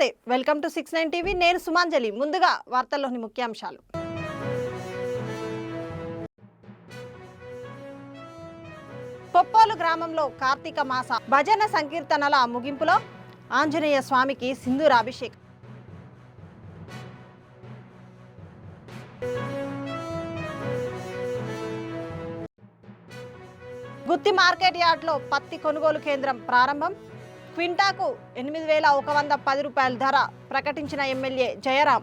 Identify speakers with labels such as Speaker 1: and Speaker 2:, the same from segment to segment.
Speaker 1: నమస్తే, welcome to 69 TV. నేను సుమాంజలి. ముందుగా వార్తల్లోని ముఖ్యాంశాలు. కొప్పోలు గ్రామంలో కార్తీక మాస భజన సంకీర్తనల ముగింపులో ఆంజనేయ స్వామికి సింధూరాభిషేకం. గుత్తి మార్కెట్ యార్డ్లో పత్తి కొనుగోలు కేంద్రం ప్రారంభం. క్వింటాకు 8,110 రూపాయల ధర ప్రకటించిన ఎమ్మెల్యే జయరాం.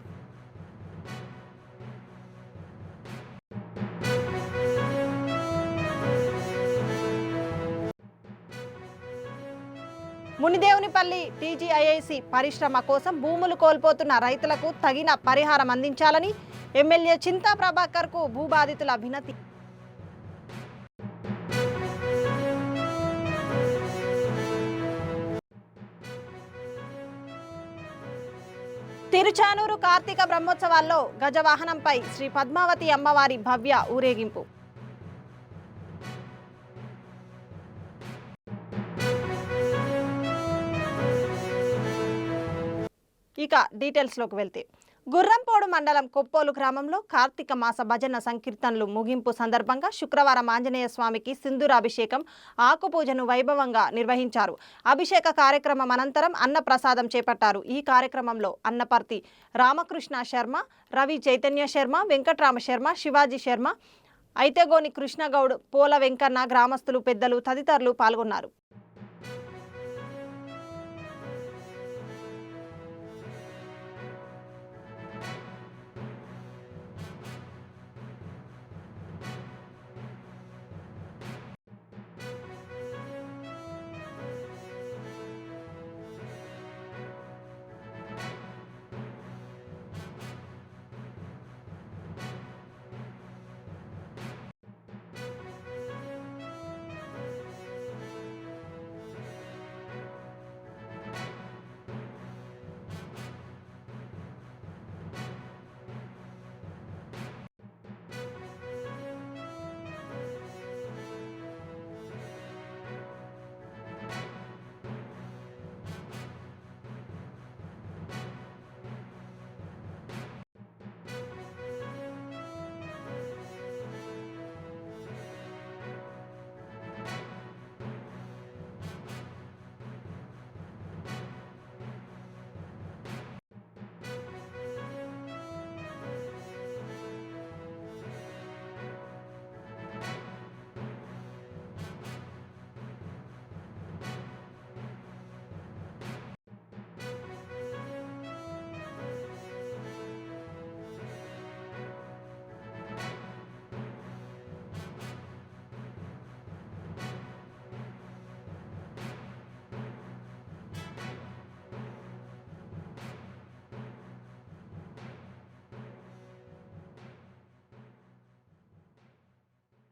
Speaker 1: మునిదేవునిపల్లి టీజీఐఐసి పరిశ్రమ కోసం భూములు కోల్పోతున్న రైతులకు తగిన పరిహారం అందించాలని ఎమ్మెల్యే చింతా ప్రభాకర్కు భూబాధితుల వినతి. తిరుచానూరు కార్తీక బ్రహ్మోత్సవాల్లో గజవాహనంపై శ్రీ పద్మావతి అమ్మవారి భవ్య ఊరేగింపు. ఇక డీటెయిల్స్లోకి వెళ్తే, గుర్రంపోడు మండలం కొప్పోలు గ్రామంలో కార్తీక మాస భజన సంకీర్తనలు ముగింపు సందర్భంగా శుక్రవారం ఆంజనేయ స్వామికి సింధూరాభిషేకం, ఆకుపూజను వైభవంగా నిర్వహించారు. అభిషేక కార్యక్రమం అనంతరం అన్న ప్రసాదం చేపట్టారు. ఈ కార్యక్రమంలో అన్నపర్తి రామకృష్ణ శర్మ, రవి చైతన్య శర్మ, వెంకట్రామ శర్మ, శివాజీ శర్మ, ఐతేగోని కృష్ణగౌడ్, పోల వెంకన్న, గ్రామస్తులు, పెద్దలు తదితరులు పాల్గొన్నారు.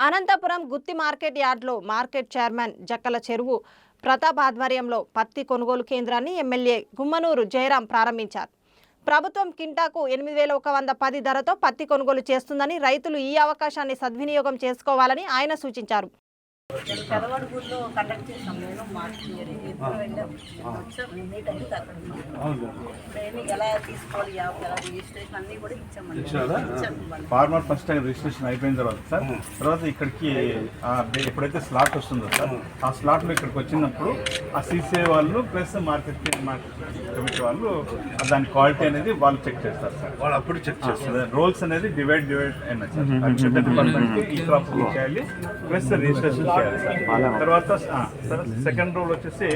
Speaker 1: అనంతపురం గుత్తి మార్కెట్ యార్డ్లో మార్కెట్ చైర్మన్ జక్కల చెరువు ప్రతాప్ ఆధ్వర్యంలో పత్తి కొనుగోలు కేంద్రాన్ని ఎమ్మెల్యే గుమ్మనూరు జయరాం ప్రారంభించారు. ప్రభుత్వం కింటాకు 8,110 ధరతో పత్తి కొనుగోలు చేస్తుందని, రైతులు ఈ అవకాశాన్ని సద్వినియోగం చేసుకోవాలని ఆయన సూచించారు.
Speaker 2: కలవడుగుల్లో కండక్ట్ చేసాం. నేను ఎలా తీసుకోవాలి, ఎలా రిజిస్ట్రేషన్ అన్నీ కూడా ఇచ్చాము.
Speaker 3: ఫార్మర్ ఫస్ట్ టైం రిజిస్ట్రేషన్ అయిపోయిన తర్వాత సార్, తర్వాత ఇక్కడికి ఎప్పుడైతే స్లాట్ వస్తుందో సార్, ఆ స్లాట్లో ఇక్కడికి వచ్చినప్పుడు ఆ సీసీ వాళ్ళు ప్లస్ మార్కెట్ కమిటీ వాళ్ళు దాని క్వాలిటీ అనేది వాళ్ళు చెక్ చేస్తారు సార్. వాళ్ళు అప్పుడు చెక్ చేస్తారు. రోల్స్ అనేది డివైడ్ అయినాయి సార్. డిపార్ట్మెంట్కి ఈ క్రాప్ చేయాలి ప్లస్ రిజిస్ట్రేషన్ చేయాలి సార్. తర్వాత సెకండ్ రూల్ వచ్చేసి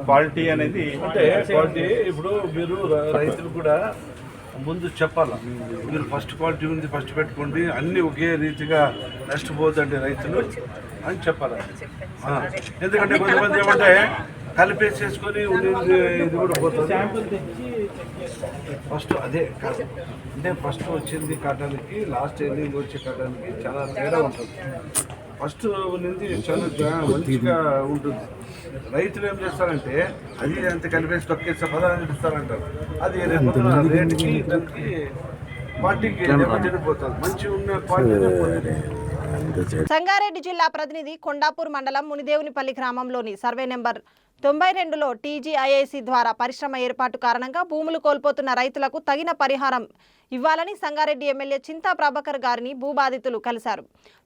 Speaker 3: క్వాలిటీ అనేది,
Speaker 4: అంటే క్వాలిటీ ఇప్పుడు మీరు రైతులు కూడా ముందు చెప్పాలా, మీరు ఫస్ట్ క్వాలిటీ ఉంది ఫస్ట్ పెట్టుకోండి, అన్నీ ఒకే రీతిగా నష్టపోతుంటే రైతులు అని చెప్పాలి. ఎందుకంటే కొంతమంది ఏమంటే కలిపేసేసుకొని ఇది కూడా పోతుంది. ఫస్ట్ అదే అంటే ఫస్ట్ వచ్చింది కాటానికి లాస్ట్ ఎండింగ్ వచ్చే కాటానికి చాలా తేడా ఉంటుంది. ఫస్ట్ నుంచి చాలా మంచిగా ఉంటుంది. రైతులు ఏం చేస్తారంటే అది అంత కలిపేసి తొక్కేస్తే పదాన్ని ఇస్తారంటారు. అది రేటుకి దానికి పార్టీకి చెడిపోతుంది. మంచి ఉన్న క్వాలిటీ.
Speaker 1: సంగారెడ్డి జిల్లా ప్రతినిధి కొండాపూర్ మండలం మునిదేవునిపల్లి గ్రామంలోని సర్వే నెంబర్ 92లో టీజీఐఐసి ద్వారా పరిశ్రమ ఏర్పాటు కారణంగా భూములు కోల్పోతున్న రైతులకు తగిన పరిహారం ఇవ్వాలని సంగారెడ్డి ఎమ్మెల్యే చింతా ప్రభాకర్ గారిని భూబాధితులు కలిశారు.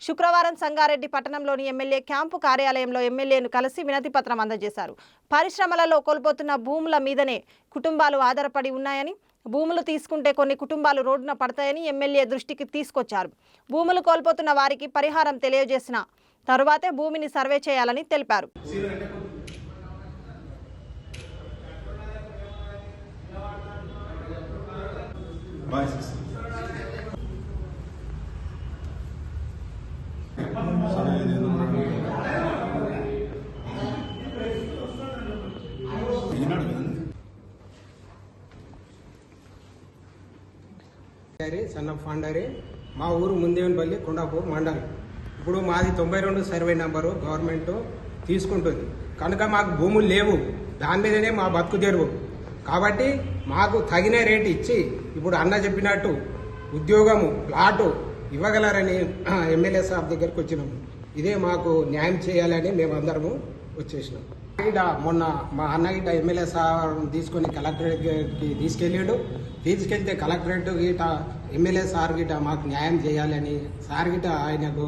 Speaker 1: శుక్రవారం సంగారెడ్డి పట్టణంలోని ఎమ్మెల్యే క్యాంపు కార్యాలయంలో ఎమ్మెల్యేను కలిసి వినతి పత్రం అందజేశారు. పరిశ్రమలలో కోల్పోతున్న భూముల మీదనే కుటుంబాలు ఆధారపడి ఉన్నాయని, భూములు తీసుకుంటే కొన్ని కుటుంబాలు రోడ్డున పడతాయని ఎమ్మెల్యే దృష్టికి తీసుకొచ్చారు. భూములు కోల్పోతున్న వారికి పరిహారం తెలియజేసిన తరువాతే భూమిని సర్వే చేయాలని తెలిపారు.
Speaker 5: సన్న ఫండరీ మా ఊరు ముందేవనపల్లి కొండాపూర్ మండలం. ఇప్పుడు మాది 92 సర్వే నెంబరు గవర్నమెంట్ తీసుకుంటుంది కనుక మాకు భూములు లేవు, దాని మీదనే మా బతుకు తెరువు. కాబట్టి మాకు తగిన రేటు ఇచ్చి ఇప్పుడు అన్న చెప్పినట్టు ఉద్యోగము ప్లాటు ఇవ్వగలరని ఎమ్మెల్యే సాబ్ దగ్గరికి వచ్చినాము. ఇదే మాకు న్యాయం చేయాలని మేము అందరము వచ్చేసినాం. ఇట మొన్న మా అన్న గిట ఎమ్మెల్యే సార్ తీసుకొని కలెక్టరేట్కి తీసుకెళ్తే కలెక్టరేట్ గిట ఎమ్మెల్యే సార్ గిట మాకు న్యాయం చేయాలని సార్ గిట ఆయనకు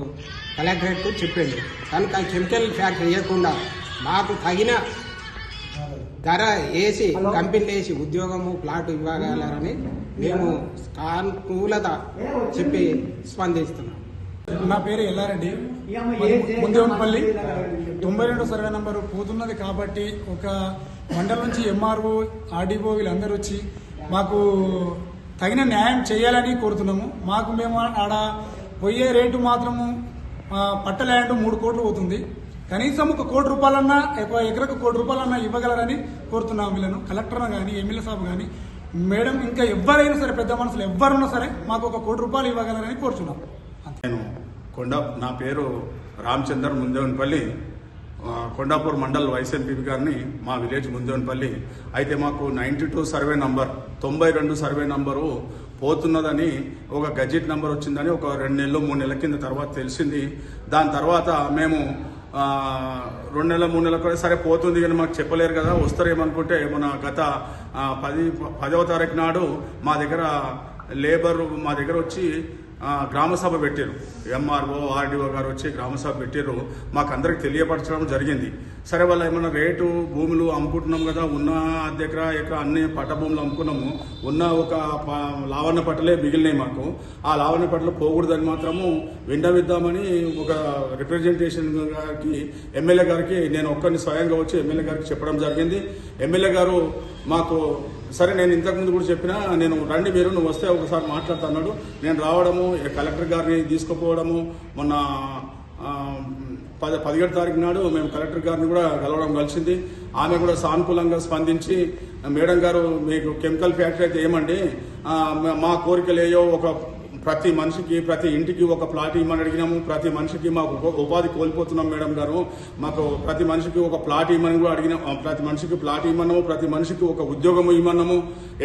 Speaker 5: కలెక్టరేట్కు చెప్పిండు. కనుక కెమికల్ ఫ్యాక్టరీ వేయకుండా మాకు తగిన ధర వేసి కంపెనీలు వేసి ఉద్యోగము ప్లాట్ ఇవ్వగలరని మేము సానుకూలత చెప్పి స్పందిస్తున్నాం.
Speaker 6: నా పేరు ఎల్లారెడ్డి, ముందేవనపల్లి 92 సర్వే నంబరు పోతున్నది కాబట్టి ఒక మండలం నుంచి ఎంఆర్ఓ ఆర్డీఓ వీళ్ళందరూ వచ్చి మాకు తగిన న్యాయం చేయాలని కోరుతున్నాము. మేము ఆడ పోయే రేటు మాత్రము పట్ట ల్యాండ్ 3 కోట్లు పోతుంది. కనీసం ₹1 కోటి ఎకరకు ₹1 కోటి ఇవ్వగలరని కోరుతున్నాము. వీళ్ళను కలెక్టర్ కానీ ఎమ్మెల్యే సాబ్ కానీ మేడం ఇంకా ఎవరైనా సరే పెద్ద మనుషులు ఎవరున్నా సరే మాకు ₹1 కోటి ఇవ్వగలరని కోరుతున్నాం.
Speaker 3: నా పేరు రామచందర్, ముందేవనపల్లి, కొండాపూర్ మండల్ వైస్ ఎంపీ గారిని. మా విలేజ్ ముందేవనపల్లి. అయితే మాకు 92 సర్వే నంబర్ 92 సర్వే నంబరు పోతున్నదని ఒక గజెట్ నెంబర్ వచ్చిందని ఒక 2 నెలలు 3 నెలల కింద తర్వాత తెలిసింది. దాని తర్వాత మేము 2 నెలలు 3 నెలలు కూడా సరే పోతుంది కానీ మాకు చెప్పలేరు కదా, వస్తారేమనుకుంటే మన గత 10వ తారీఖు నాడు మా దగ్గర వచ్చి గ్రామసభ పెట్టారు. ఎంఆర్ఓ ఆర్డీఓ గారు వచ్చి గ్రామసభ పెట్టారు. మాకు అందరికి తెలియపరచడం జరిగింది. సరే వాళ్ళు ఏమన్నా రేటు భూములు అమ్ముకుంటున్నాం కదా, ఉన్న ఎకరా అన్ని పట్ట భూములు అమ్ముకున్నాము, ఉన్న ఒక లావణ్య పట్టలే మిగిలినాయి మాకు. ఆ లావణ్య పట్టలు పోకూడదని మాత్రము విన్నవిద్దామని ఒక రిప్రజెంటేషన్ గారికి ఎమ్మెల్యే గారికి నేను ఒక్కరిని స్వయంగా వచ్చి ఎమ్మెల్యే గారికి చెప్పడం జరిగింది. ఎమ్మెల్యే గారు మాకు సరే నేను ఇంతకుముందు కూడా చెప్పినా, నేను రండి మీరు, నువ్వు వస్తే ఒకసారి మాట్లాడుతున్నాడు. నేను రావడము, కలెక్టర్ గారిని తీసుకుపోవడము, మొన్న 17 తారీఖు నాడు మేము కలెక్టర్ గారిని కూడా కలిసింది. ఆమె కూడా సానుకూలంగా స్పందించి, మేడం గారు మీకు కెమికల్ ఫ్యాక్టరీ అయితే ఏమండి, మా కోరికలు ఏయో ఒక ప్రతి మనిషికి ప్రతి ఇంటికి ఒక ప్లాట్ ఇవ్వమని అడిగినాము. ప్రతి మనిషికి మాకు ఉపాధి కోల్పోతున్నాం మేడం గారు, మాకు ప్రతి మనిషికి ఒక ప్లాట్ ఇవ్వమని కూడా అడిగినాం. ప్రతి మనిషికి ప్లాట్ ఇవ్వమన్నాము, ప్రతి మనిషికి ఒక ఉద్యోగం ఇవ్వమన్నాము.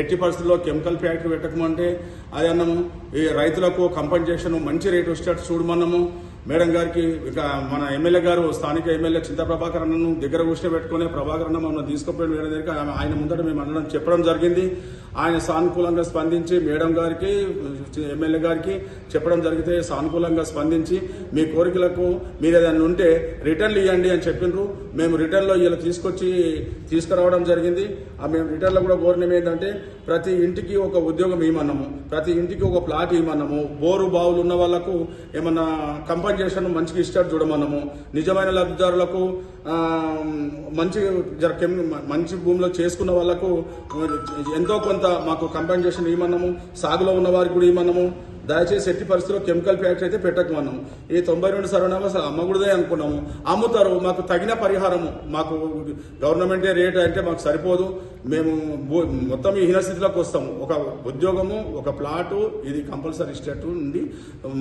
Speaker 3: ఎట్టి పరిస్థితుల్లో కెమికల్ ఫ్యాక్టరీ పెట్టకమంటే అది అన్నాము. ఈ రైతులకు కంపెన్సేషన్ మంచి రేటు వచ్చేటట్టు చూడమన్నాము. మేడం గారికి ఇక మన ఎమ్మెల్యే గారు, స్థానిక ఎమ్మెల్యే చింతా ప్రభాకర్ అన్నను దగ్గర కూర్చోబెట్టుకుని ప్రభాకర్ అన్న మమ్మల్ని తీసుకుపోయిన మేడం దగ్గర ఆయన ముందట మేము అన్నడం చెప్పడం జరిగింది. ఆయన సానుకూలంగా స్పందించి మేడం గారికి ఎమ్మెల్యే గారికి చెప్పడం జరిగితే సానుకూలంగా స్పందించి మీ కోరికలకు మీరు ఏదైనా ఉంటే రిటర్న్లు ఇవ్వండి అని చెప్పిండ్రు. మేము రిటర్న్లో ఇలా తీసుకురావడం జరిగింది. మేము రిటర్న్లో కూడా కోరినవి ఏంటంటే ప్రతి ఇంటికి ఒక ఉద్యోగం ఇవ్వమన్నాము, ప్రతి ఇంటికి ఒక ప్లాట్ ఇవ్వమన్నాము, బోరు బావులు ఉన్న వాళ్లకు ఏమన్నా కంపెన్సేషన్ మంచిగా ఇష్టాలు చూడమన్నాము. నిజమైన లబ్ధిదారులకు మంచి భూమిలో చేసుకున్న వాళ్లకు ఎంతో కొంత మాకు కంపెన్సేషన్ ఇవ్వమన్నాము. సాగులో ఉన్న వారికి కూడా ఇవ్వమన్నాము. దయచేసి ఎట్టి పరిస్థితుల్లో కెమికల్ ఫ్యాక్టరీ అయితే పెట్టకమన్నాము. ఈ 92 సర్వనామా అమ్మకూడదే అనుకున్నాము. అమ్ముతారు, మాకు తగిన పరిహారము, మాకు గవర్నమెంటే రేట్ అంటే మాకు సరిపోదు. మేము మొత్తం ఈ హీనస్థితిలోకి వస్తాము. ఒక ఉద్యోగము, ఒక ప్లాటు, ఇది కంపల్సరీ ఇష్టట్టు నుండి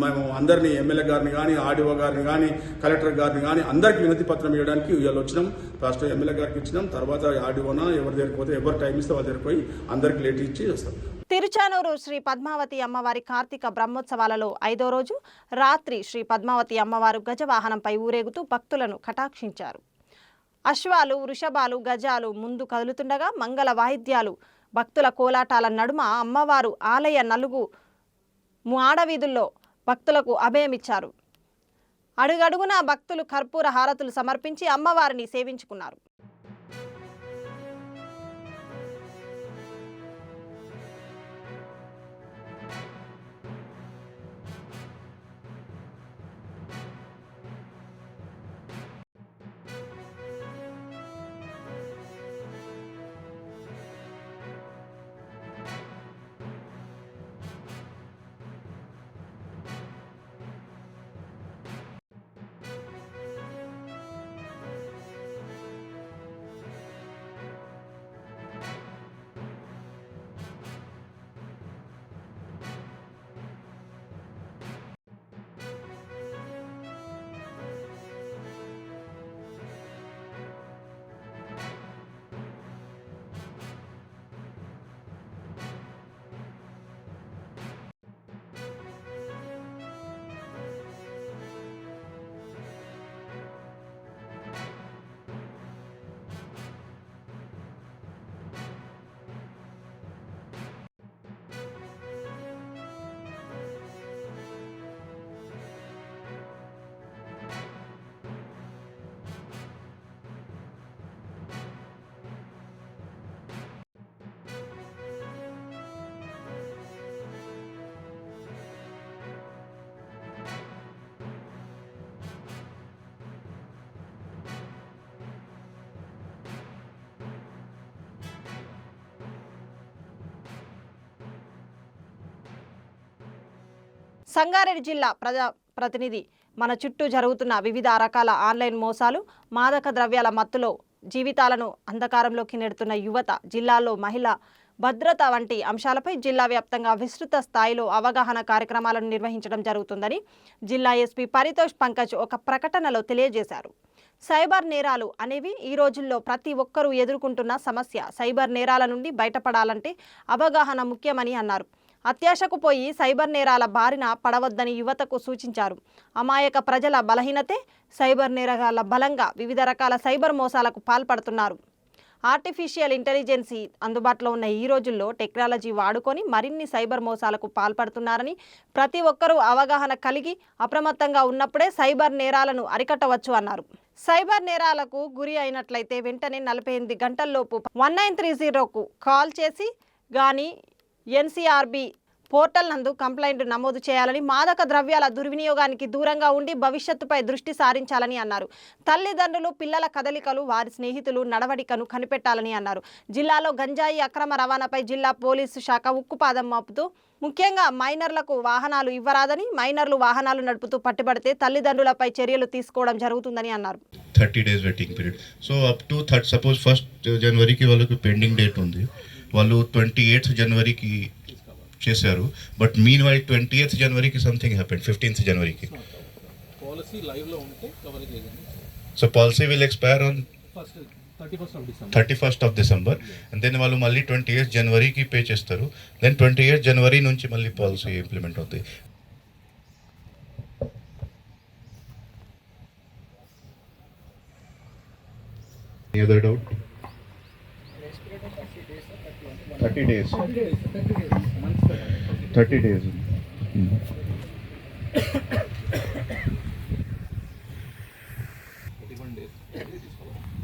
Speaker 3: మేము అందరినీ ఎమ్మెల్యే గారిని కానీ ఆర్డీఓ గారిని కానీ కలెక్టర్ గారిని కానీ అందరికీ వినతి పత్రం ఇవ్వడానికి ఇవాళ వచ్చినాం. ఫస్ట్ ఎమ్మెల్యే గారికి ఇచ్చినాం, తర్వాత ఆర్డీఓనా ఎవరి దగ్గరికి పోతే ఎవరు టైం ఇస్తే వాళ్ళ దగ్గరికి పోయి అందరికి లేట్ ఇచ్చి వస్తాం.
Speaker 1: తిరుచానూరు శ్రీ పద్మావతి అమ్మవారి కార్తీక బ్రహ్మోత్సవాలలో 5వ రోజు రాత్రి శ్రీ పద్మావతి అమ్మవారు గజవాహనంపై ఊరేగుతూ భక్తులను కటాక్షించారు. అశ్వాలు, వృషభాలు, గజాలు ముందు కదులుతుండగా మంగళ వాయిద్యాలు, భక్తుల కోలాటాల నడుమ అమ్మవారు ఆలయ నలుగు మాడవీధుల్లో భక్తులకు అభయమిచ్చారు. అడుగడుగున భక్తులు కర్పూర హారతులు సమర్పించి అమ్మవారిని సేవించుకున్నారు. సంగారెడ్డి జిల్లా ప్రతినిధి మన చుట్టూ జరుగుతున్న వివిధ రకాల ఆన్లైన్ మోసాలు, మాదక ద్రవ్యాల మత్తులో జీవితాలను అంధకారంలోకి నెడుతున్న యువత, జిల్లాలో మహిళా భద్రత వంటి అంశాలపై జిల్లా వ్యాప్తంగా విస్తృత స్థాయిలో అవగాహన కార్యక్రమాలను నిర్వహించడం జరుగుతుందని జిల్లా ఎస్పీ పరితోష్ పంకజ్ ఒక ప్రకటనలో తెలియజేశారు. సైబర్ నేరాలు అనేవి ఈ రోజుల్లో ప్రతి ఒక్కరూ ఎదుర్కొంటున్న సమస్య. సైబర్ నేరాల నుండి బయటపడాలంటే అవగాహన ముఖ్యమని అన్నారు. అత్యాశకు పోయి సైబర్ నేరాల బారిన పడవద్దని యువతకు సూచించారు. అమాయక ప్రజల బలహీనతే సైబర్ నేరగాళ్ల బలంగా వివిధ రకాల సైబర్ మోసాలకు పాల్పడుతున్నారు. ఆర్టిఫిషియల్ ఇంటెలిజెన్సీ అందుబాటులో ఉన్న ఈ రోజుల్లో టెక్నాలజీ వాడుకొని మరిన్ని సైబర్ మోసాలకు పాల్పడుతున్నారని, ప్రతి ఒక్కరూ అవగాహన కలిగి అప్రమత్తంగా ఉన్నప్పుడే సైబర్ నేరాలను అరికట్టవచ్చు అన్నారు. సైబర్ నేరాలకు గురి అయినట్లయితే వెంటనే 48 గంటల్లోపు 1930కు కాల్ చేసి గాని ఎన్సీఆర్బీ పోర్టల్ నందు కంప్లైంట్ నమోదు చేయాలని, మాదక ద్రవ్యాల దుర్వినియోగానికి దూరంగా ఉండి భవిష్యత్తుపై దృష్టి సారించాలని అన్నారు. తల్లిదండ్రులు పిల్లల కదలికలు, వారి స్నేహితులు నడవడికను కనిపెట్టాలని అన్నారు. జిల్లాలో గంజాయి అక్రమ రవాణాపై జిల్లా పోలీసు శాఖ ఉక్కుపాదం మోపుతూ ముఖ్యంగా మైనర్లకు వాహనాలు ఇవ్వరాదని, మైనర్లు వాహనాలు నడుపుతూ పట్టుబడితే తల్లిదండ్రులపై చర్యలు తీసుకోవడం జరుగుతుందని అన్నారు.
Speaker 7: 30 days waiting period. So up to suppose 1st జనవరికి వాళ్ళకి పెండింగ్ డేట్ ఉంది, వాళ్ళు 28th జనవరికి చేశారు. బట్ మీన్ వైల్ 20th జనవరికి సంథింగ్ హ్యాపెండ్, 15th జనవరికి.
Speaker 8: పాలసీ లైవ్ లో ఉంటే కవర్ చేయండి.
Speaker 7: So policy will expire on 31st of December and then వాళ్ళు మళ్ళీ 28th జనవరికి పే చేస్తారు. దెన్ 28th జనవరి నుంచి మళ్ళీ పాలసీ ఇంప్లిమెంట్ అవుతాయి. Any other doubt? 30 days. 30 days.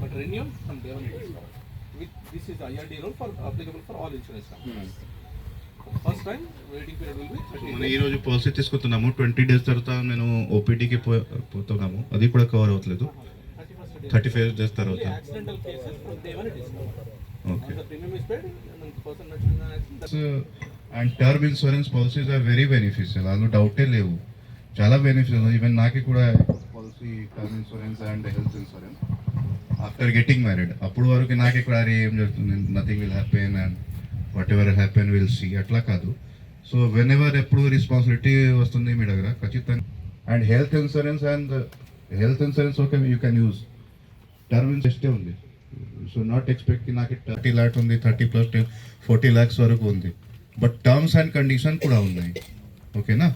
Speaker 8: But renew from day one it is covered. This is IRD rule for applicable for all insurance companies. First time waiting period will be 30
Speaker 7: మనం
Speaker 8: days.
Speaker 7: ఈ రోజు policy తీసుకుంటున్నాము, 20 days తర్వాత నేను ఓపీడీకి పోతున్నాము, అది కూడా cover అవ్వట్లేదు. 35 days తర్వాత.
Speaker 8: Accidental cases from day one it is covered.
Speaker 7: Okay.
Speaker 8: The premium is paid and the person not in an accident.
Speaker 7: And term insurance policies are very beneficial, అందులో డౌటే లేవు, చాలా బెనిఫిషియల్. ఈవెన్ నాకు కూడా policy term insurance and health insurance after getting married. అప్పుడు వరకు నాకు ఇక్కడ ఏం జరుగుతుంది, nothing will happen and whatever happen will see, అట్లా కాదు. సో వెన్ ఎవర్ ఎప్పుడు రెస్పాన్సిబిలిటీ వస్తుంది మీ దగ్గర ఖచ్చితంగా. And health insurance okay you can use, term insurance ఉంది. సో నాట్ ఎక్స్పెక్ట్ నాకు 30 lakhs ఉంది, 30 plus 10 40 lakhs వరకు ఉంది. బట్ టర్మ్స్ అండ్ కండిషన్ కూడా ఉన్నాయి, ఓకేనా.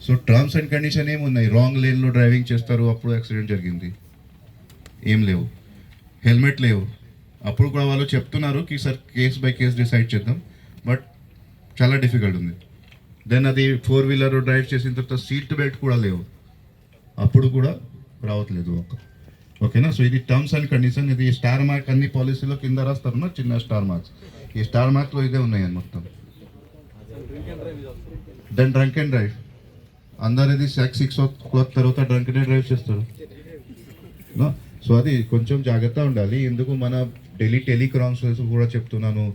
Speaker 7: సో టర్మ్స్ అండ్ కండిషన్ ఏమున్నాయి, రాంగ్ లేన్లో డ్రైవింగ్ చేస్తారు అప్పుడు యాక్సిడెంట్ జరిగింది, ఏం లేవు. హెల్మెట్ లేవు. అప్పుడు కూడా వాళ్ళు చెప్తున్నారు కి sir case by case decide చేద్దాం, బట్ చాలా డిఫికల్ట్ ఉంది. దెన్ అది 4-వీలర్ డ్రైవ్ చేసిన తర్వాత సీట్ బెల్ట్ కూడా లేవు, అప్పుడు కూడా రావట్లేదు. ఓకేనా? సో ఇది టర్మ్స్ అండ్ కండిషన్. ఇది స్టార్ మార్క్ అన్ని పాలసీలో కింద రాస్తారు నా, చిన్న స్టార్ మార్క్స్. ఈ స్టార్ మార్క్లో ఇదే ఉన్నాయని మొత్తం. దెన్ డ్రంక్ అండ్ డ్రైవ్, అందరు ఇది 6 o'clock తర్వాత డ్రంక్ అండ్ డ్రైవ్ చేస్తారు. సో అది కొంచెం జాగ్రత్త ఉండాలి. ఎందుకు మన టెలికాన్ఫరెన్స్ కూడా చెప్తున్నాను,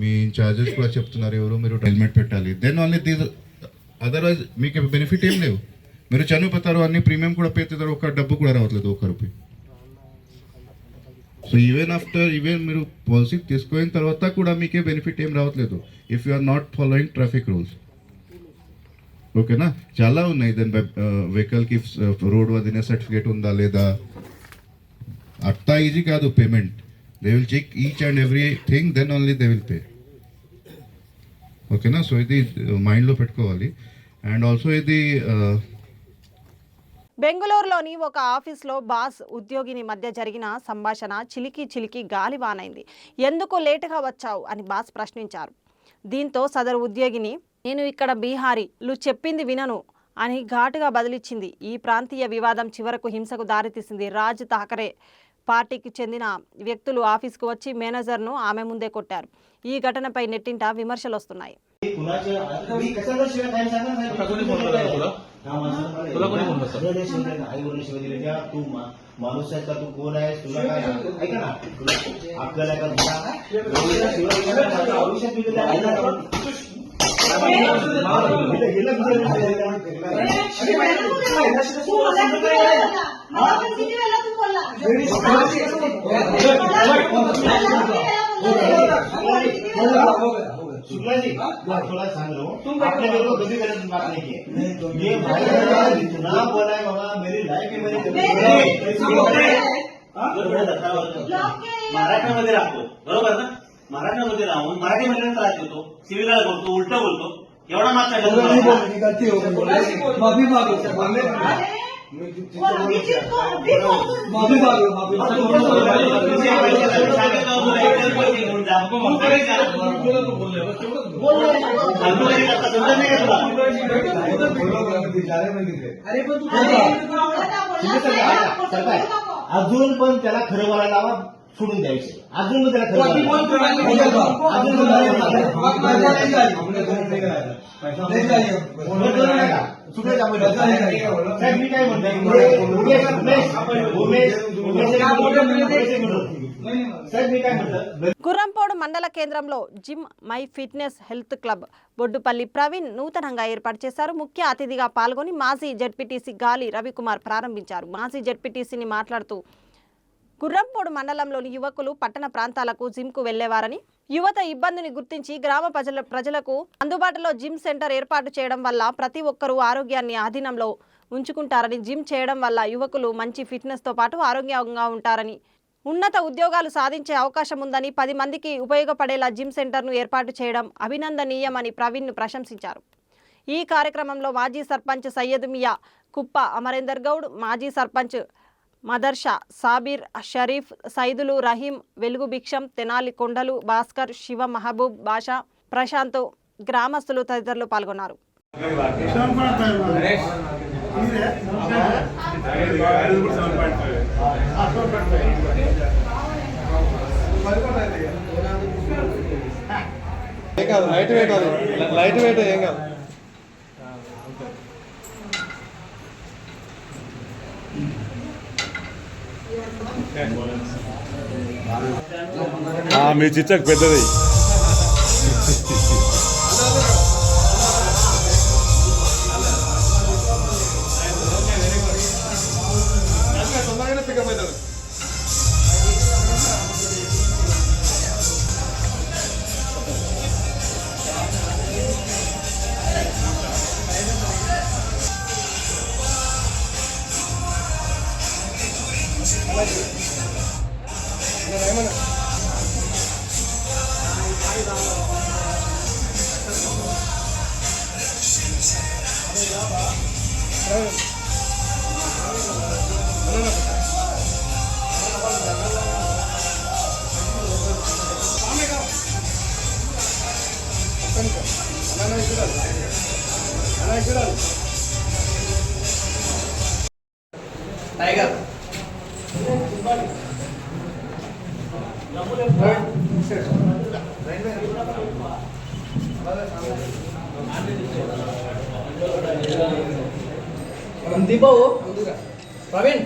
Speaker 7: మీ ఇన్ఛార్జెస్ కూడా చెప్తున్నారు ఎవరు మీరు హెల్మెట్ పెట్టాలి. దెన్ ఓన్లీ దీస్, అదర్వైజ్ మీకు బెనిఫిట్ ఏం లేవు. మీరు చనిపోతారు, అన్ని ప్రీమియం కూడా పెడతారు, ఒక డబ్బు కూడా రావట్లేదు, ₹1. సో ఈవెన్ మీరు పాలసీ తీసుకున్న తర్వాత కూడా మీకే బెనిఫిట్ ఏం రావట్లేదు if you are not following traffic rules. ఓకేనా? చాలా ఉన్నాయి. దెన్ వెహికల్కి రోడ్ వదిలే సర్టిఫికేట్ ఉందా లేదా, అట్లా ఈజీ కాదు payment. They will check each and every thing, then only they will pay. ఓకేనా? సో ఇది మైండ్లో పెట్టుకోవాలి. అండ్ ఆల్సో ఇది
Speaker 1: బెంగళూరులోని ఒక ఆఫీస్లో బాస్ ఉద్యోగిని మధ్య జరిగిన సంభాషణ చిలికి గాలివానైంది. ఎందుకు లేటుగా వచ్చావు అని బాస్ ప్రశ్నించారు. దీంతో సదరు ఉద్యోగిని, నేను ఇక్కడ బీహారీలు చెప్పింది వినను అని ఘాటుగా బదిలిచ్చింది. ఈ ప్రాంతీయ వివాదం చివరకు హింసకు దారితీసింది. రాజ్ ఠాకరే పార్టీకి చెందిన వ్యక్తులు ఆఫీస్కు వచ్చి మేనేజర్ను ఆమె ముందే కొట్టారు. ఈ ఘటనపై నెట్టింట విమర్శలు వస్తున్నాయి.
Speaker 9: शुक्ला जी थोड़ा सांग लो, आपने मेरे को कभी गलत बात नहीं की. ये भाई इतना बोला है बाबा, मेरी लाइफ में मेरी मराठीमध्ये राहतो बरोबर ना, मराठीमध्ये राहून मराठीमध्ये त्रास देतो, सिव्हिलला बोलतो, उलट बोलतो, एवढा मागचा माफी मागो अजून पण त्याला खरं बोलायला लावा, सोडून द्यायचं. अजून पण त्याला खरं मी काय
Speaker 1: గుర్రంపోడు మండల కేంద్రంలో gym my fitness health club Boddupalli Praveen నూతనంగా ఏర్పాటు చేశారు. ముఖ్య అతిథిగా పాల్గొని మాజీ జెడ్పీటీసీ గాలి రవికుమార్ ప్రారంభించారు. మాజీ జెడ్పీటీసీని మాట్లాడుతూ గుర్రంపోడు మండలంలోని యువకులు పట్టణ ప్రాంతాలకు జిమ్కు వెళ్లేవారని, యువత ఇబ్బందిని గుర్తించి గ్రామ ప్రజలకు అందుబాటులో జిమ్ సెంటర్ ఏర్పాటు చేయడం వల్ల ప్రతి ఒక్కరూ ఆరోగ్యాన్ని ఆధీనంలో ఉంచుకుంటారని, జిమ్ చేయడం వల్ల యువకులు మంచి ఫిట్నెస్తో పాటు ఆరోగ్యంగా ఉంటారని, ఉన్నత ఉద్యోగాలు సాధించే అవకాశం ఉందని, 10 మందికి ఉపయోగపడేలా జిమ్ సెంటర్ను ఏర్పాటు చేయడం అభినందనీయమని ప్రవీణ్ను ప్రశంసించారు. ఈ కార్యక్రమంలో మాజీ సర్పంచ్ సయ్యద్ మియా కుప్ప అమరేందర్ గౌడ్, మాజీ సర్పంచ్ మదర్షా, సాబీర్, షరీఫ్, సైదులు, రహీం, వెలుగు భిక్షం, తెనాలి కొండలు, భాస్కర్, శివ, మహబూబ్ బాషా, ప్రశాంత్, గ్రామస్తులు తదితరులు పాల్గొన్నారు.
Speaker 4: మీ చిచ్చకు పెద్దది.
Speaker 9: टाइगर दीपो प्रवीण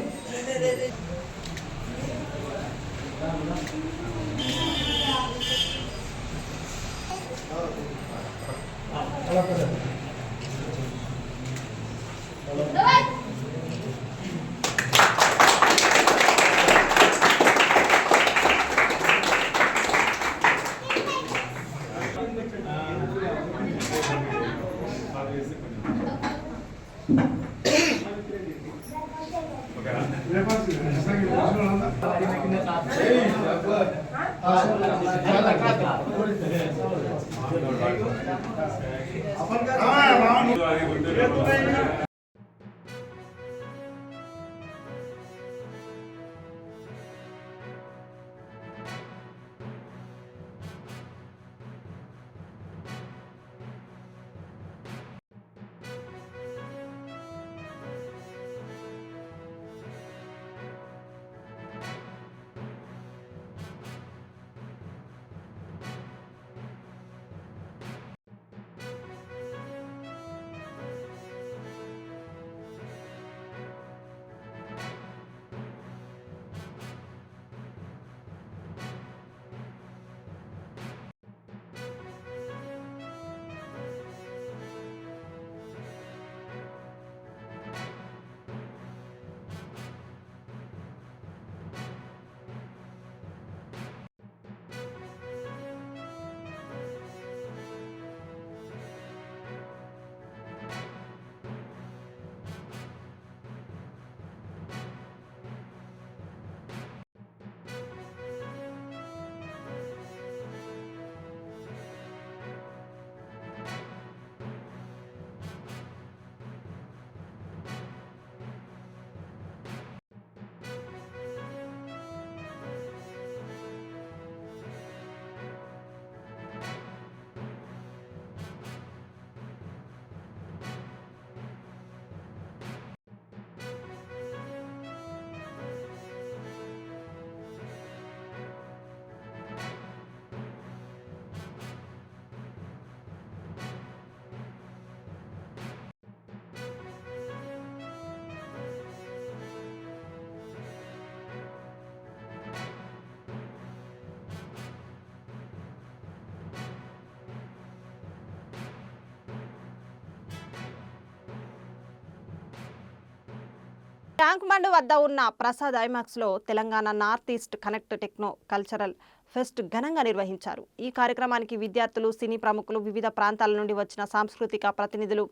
Speaker 1: ట్యాంక్ బండ్ వద్ద ఉన్న ప్రసాద్ ఐమాక్స్లో Telangana north east connect techno cultural fest ఘనంగా నిర్వహించారు. ఈ కార్యక్రమానికి విద్యార్థులు, సినీ ప్రముఖులు, వివిధ ప్రాంతాల నుండి వచ్చిన సాంస్కృతిక ప్రతినిధులు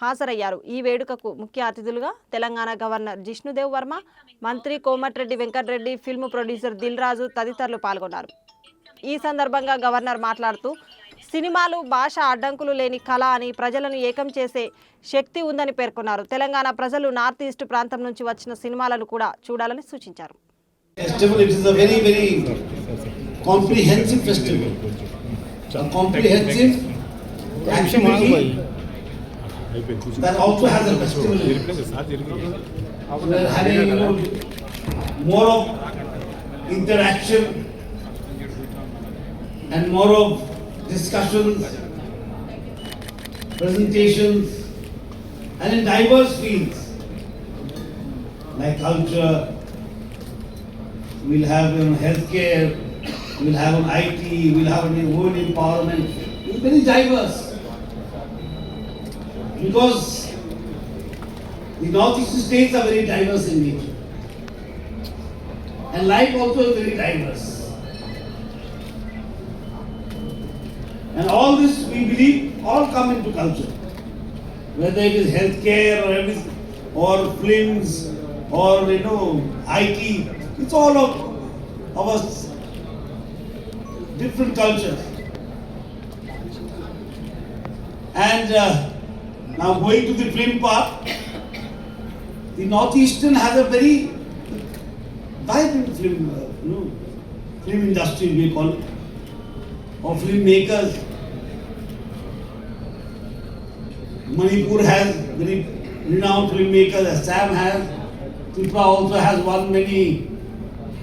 Speaker 1: హాజరయ్యారు. ఈ వేడుకకు ముఖ్య అతిథులుగా తెలంగాణ గవర్నర్ జిష్ణుదేవ్ వర్మ, మంత్రి కోమటిరెడ్డి వెంకటరెడ్డి, ఫిల్మ్ ప్రొడ్యూసర్ దిల్ రాజు తదితరులు పాల్గొన్నారు. ఈ సందర్భంగా గవర్నర్ మాట్లాడుతూ సినిమాలు భాష అడ్డంకులు లేని కళ అని, ప్రజలను ఏకం చేసే శక్తి ఉందని పేర్కొన్నారు. తెలంగాణ ప్రజలు నార్త్ ఈస్ట్ ప్రాంతం నుంచి వచ్చిన సినిమాలను కూడా చూడాలని సూచించారు.
Speaker 9: Festival, it is a very, very comprehensive festival. A comprehensive activity that also has a festival. We are having more of interaction and more of discussions, presentations, and in diverse fields like culture. We'll have healthcare, we'll have IT, we'll have women empowerment. It's very diverse. Because the northeastern states are very diverse in nature. And life also is very diverse. And all this, we believe, all come into culture. Whether it is healthcare or everything, or films, or IT, it's all of our different cultures. And now going to the film part, the Northeastern has a very vibrant film industry, we call it, or filmmakers. Manipur has very renowned filmmakers, Assam has, Tripura also has won many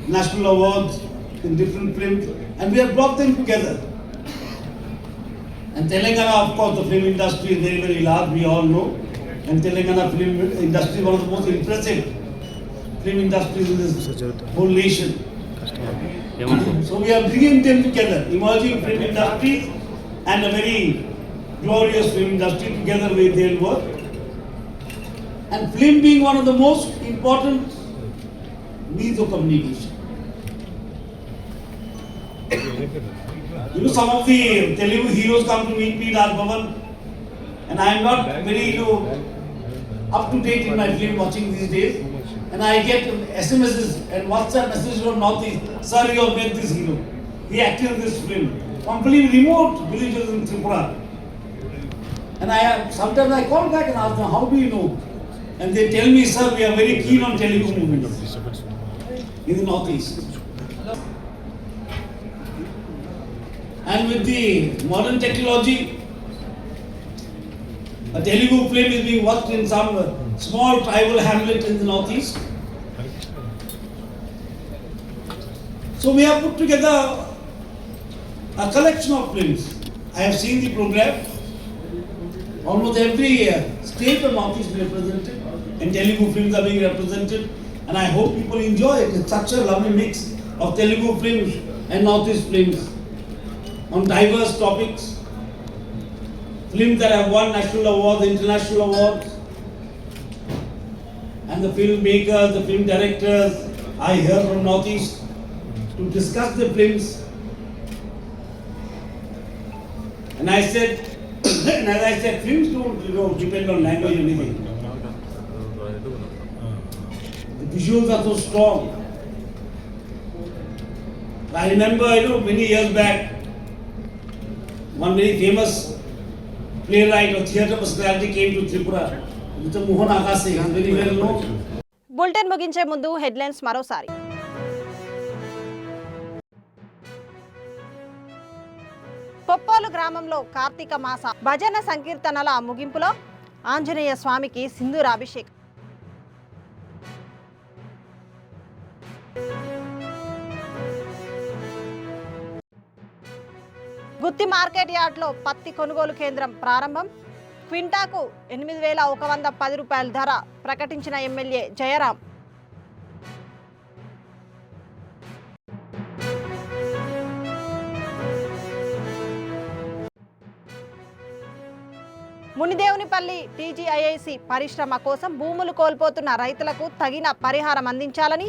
Speaker 9: national awards in different films, and we have brought them together. And Telangana, of course, the film industry is very, very large, we all know. And Telangana film industry is one of the most impressive film industries in this whole nation. So we are bringing them together, emerging film industry and a very glorious film industry together with their work. And film being one of the most important means of communication. You know, some of the Telugu heroes come to meet me in Raj Bhavan, and I am not very, up to date in my film watching these days. And I get SMSs and WhatsApp messages from Northeast. Sir, you have met this hero. He acted in this film. Completely remote villages in Tripura. And sometimes I call back and ask them, how do you know? And they tell me, sir, we are very keen on Telugu movies in the Northeast. And with the modern technology, a Telugu film is being worked in some small tribal hamlet in the Northeast. So we have put together a collection of films. I have seen the program. Almost every state of Northeast is represented, and Telugu films are being represented. And I hope people enjoy it. It's such a lovely mix of Telugu films and Northeast films on diverse topics. Films that have won national awards, international awards. And the filmmakers, the film directors are here from Northeast to discuss the films. And I said, and as I said, films don't depend on language or anything. The visuals are so strong. I remember, many years back, one very famous playwright or theatre personality came to Tripura. Mr. Mohan Agase, he is very well known.
Speaker 1: Bulletin ముగించే ముందు headlines మరోసారి. కొప్పోలు గ్రామంలో కార్తీక మాస భజన సంకీర్తనల ముగింపులో ఆంజనేయ స్వామికి సింధూరాభిషేకం. గుత్తి market యార్డ్లో పత్తి కొనుగోలు కేంద్రం ప్రారంభం. క్వింటాకు 8,110 రూపాయల ధర ప్రకటించిన ఎమ్మెల్యే జయరాం. మునిదేవునిపల్లి టీజీఐఐసి పరిశ్రమ కోసం భూములు కోల్పోతున్న రైతులకు తగిన పరిహారం అందించాలని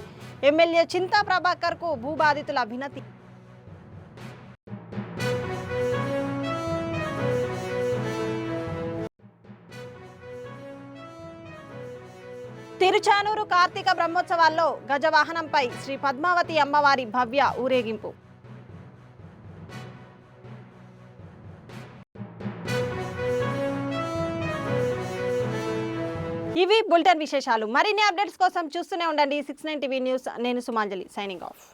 Speaker 1: ఎమ్మెల్యే చింతా ప్రభాకర్కు భూబాధితుల అభినతి. తిరుచానూరు కార్తీక బ్రహ్మోత్సవాల్లో గజవాహనంపై శ్రీ పద్మావతి అమ్మవారి భవ్య ఊరేగింపు. ఇవి బులెటిన్ విశేషాలు. మరిన్ని అప్డేట్స్ కోసం చూస్తూనే ఉండండి 69 టీవీ న్యూస్. నేను సుమాంజలి, సైనింగ్ ఆఫ్.